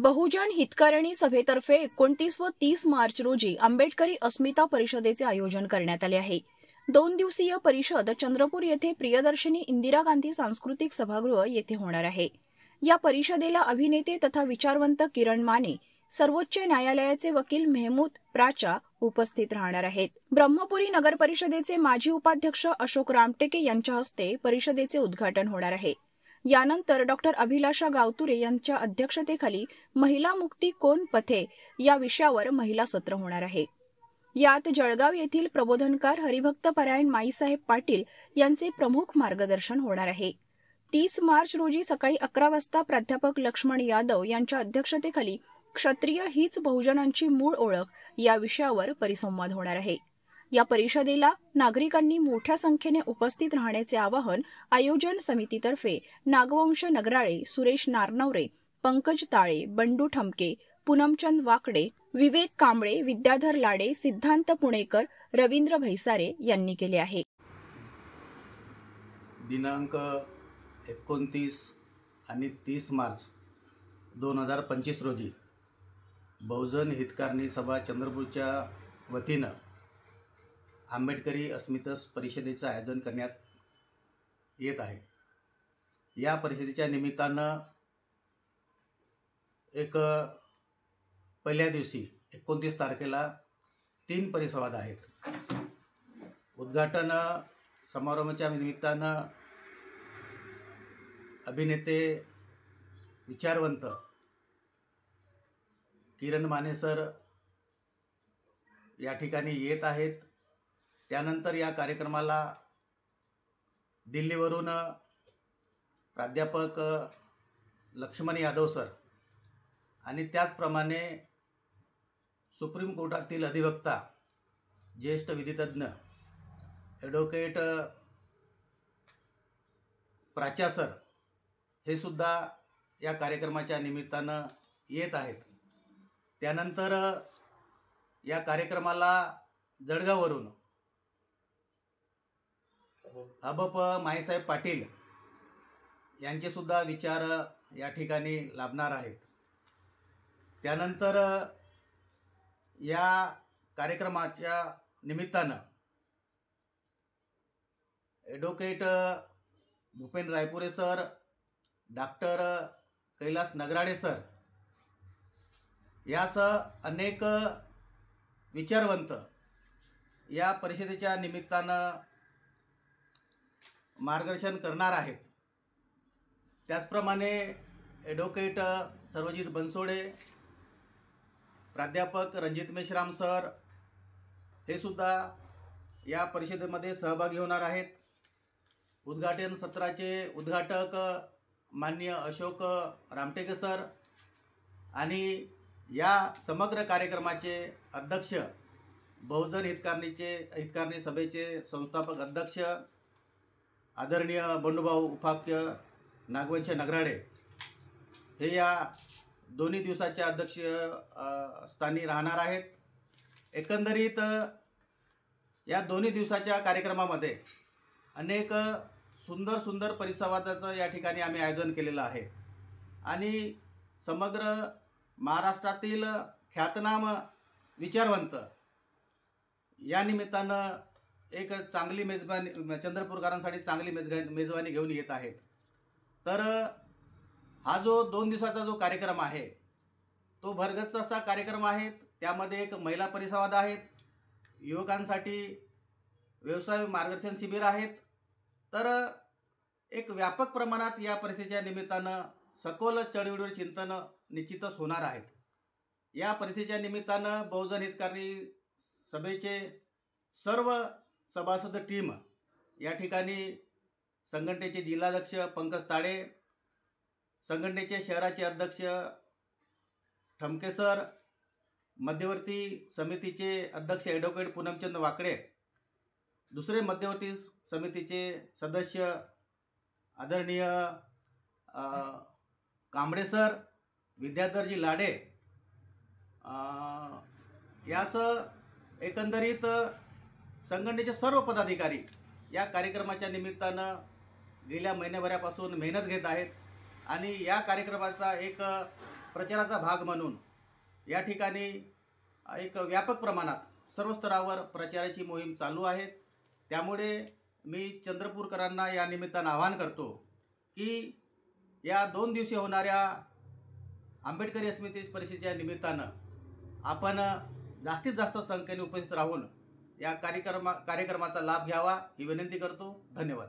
बहुजन हितकारणी सभेतर्फे 29 व 30 मार्च रोजी आंबेडकरी अस्मिता परिषदेचे आयोजन करण्यात आले आहे। 2 दिवसीय परिषद चंद्रपूर येथे प्रियदर्शनी इंदिरा गांधी सांस्कृतिक सभागृह येथे होणार आहे। या परिषदेला अभिनेते तथा विचारवंत किरण माने, सर्वोच्च न्यायालयाचे वकील मेहमूद प्राचा उपस्थित राहणार आहेत। ब्रह्मपुरी नगर परिषदेचे माजी उपाध्यक्ष अशोक रामटेके यांच्या हस्ते परिषदेचे उद्घाटन होणार आहे। यानंतर डॉक्टर अभिलाषा गावतुरे यांच्या अध्यक्षतेखाली महिला मुक्ती कोण पथे या विषयावर महिला सत्र होणार आहे। यात जळगाव येथील प्रबोधनकार हरिभक्त परायण माईसाहेब पाटील यांचे प्रमुख मार्गदर्शन होणार आहे। 30 मार्च रोजी सकाळी 11 वाजता प्राध्यापक लक्ष्मण यादव यांच्या अध्यक्षतेखाली क्षत्रिय हीच बहुजनांची मूळ ओळख या विषयावर परिसंवाद होणार आहे। या परिषदेला नागरिकांनी मोठ्या संख्येने उपस्थित राहण्याचे आवाहन आयोजन समितीतर्फे नागवंश नगराळे, सुरेश नारनवरे, पंकज ताळे, बंडू ठमके, पूनमचंद वाकडे, विवेक कांबळे, विद्याधर लाडे, सिद्धांत पुणेकर, रवींद्र भैसारे यांनी केले आहे। दिनांक 29 आणि 30 मार्च 2025 रोजी बहुजन हितकारणी सभा चंद्रपूरच्या वतीनं आंबेडकरी अस्मिता परिषदेचं आयोजन करण्यात येत आहे। या परिषदेच्या निमित्तानं एक पहिल्या दिवशी 29 तारखेला 3 परिसंवाद आहेत। उद्घाटन समारंभाच्या निमित्तानं अभिनेते विचारवंत किरण माने सर या ठिकाणी येत आहेत। त्यानंतर या कार्यक्रमाला दिल्लीवरून प्राध्यापक लक्ष्मण यादव सर आणि त्याचप्रमाणे सुप्रीम कोर्टातील अधिवक्ता, ज्येष्ठ विधितज्ञ ॲडव्होकेट प्राचा सर हे सुद्धा या कार्यक्रमाच्या निमित्तानं येत आहेत। त्यानंतर या कार्यक्रमाला जळगाववरून हबप माईसाहेब पाटील यांचे सुद्धा विचार या ठिकाणी लाभणार आहेत। त्यानंतर या कार्यक्रमाच्या निमित्तानं advocate Bhupen Raipure sir, doctor Kailas Nagarale sir यासह अनेक विचारवंत या परिषदेच्या निमित्तानं मार्गदर्शन करणार आहेत। त्याचप्रमाणे ॲडव्होकेट सर्वजित बनसोडे, प्राध्यापक रणजित मेश्राम सर हे सुद्धा या परिषदेमध्ये सहभागी होणार आहेत। उद्घाटन सत्राचे उद्घाटक माननीय अशोक रामटेके सर आणि या समग्र कार्यक्रमाचे अध्यक्ष बहुजन हितकारणी सभेचे संस्थापक अध्यक्ष आदरणीय बंडूभाऊ उपाख्य नागवंश नगराळे हे या दोन्ही दिवसाच्या अध्यक्ष स्थानी राहणार आहेत। एकंदरीत या दोन्ही दिवसाच्या कार्यक्रमामध्ये अनेक सुंदर परिसंवादाचं या ठिकाणी आम्ही आयोजन केलेलं आहे आणि समग्र महाराष्ट्रातील ख्यातनाम विचारवंत या निमित्तानं एक चांगली मेजबानी चंद्रपूरकरांसाठी चांगली मेजबानी घेऊन येत आहेत। तर हा जो 2 दिवसाचा जो कार्यक्रम आहे तो भरगच्च असा कार्यक्रम आहे। त्यामध्ये एक महिला परिसंवाद आहेत, युवकांसाठी व्यवसाय मार्गदर्शन शिबिर आहेत। तर एक व्यापक प्रमाणात या परिषदेच्या निमित्तानं सखोल चळवळीवर चिंतन निश्चितच होणार आहेत। या परिषदेच्या निमित्तानं बहुजन हितकारणी सभेचे सर्व सभासद टीम या ठिकाणी संघटनेचे जिल्हाध्यक्ष पंकज ताळे, संघटनेचे शहराचे अध्यक्ष ठमके सर, मध्यवर्ती समितीचे अध्यक्ष ॲडव्होकेट पूनमचंद वाकडे, दुसरे मध्यवर्ती समितीचे सदस्य आदरणीय कांबळे सर, विद्याधरजी लाडे यासह एकंदरीत संघटनेचे सर्व पदाधिकारी या कार्यक्रमाच्या निमित्तानं गेल्या महिन्याभरापासून मेहनत घेत आहेत आणि या कार्यक्रमाचा एक प्रचाराचा भाग म्हणून या ठिकाणी एक व्यापक प्रमाणात सर्व स्तरावर प्रचाराची मोहीम चालू आहे। त्यामुळे मी चंद्रपूरकरांना या निमित्तानं आवाहन करतो की या 2 दिवसीय होणाऱ्या आंबेडकरी अस्मिता परिषदेच्या निमित्तानं आपण जास्तीत जास्त संख्येने उपस्थित राहून या कार्यक्रमाचा लाभ घ्यावा ही विनंती करतो। धन्यवाद।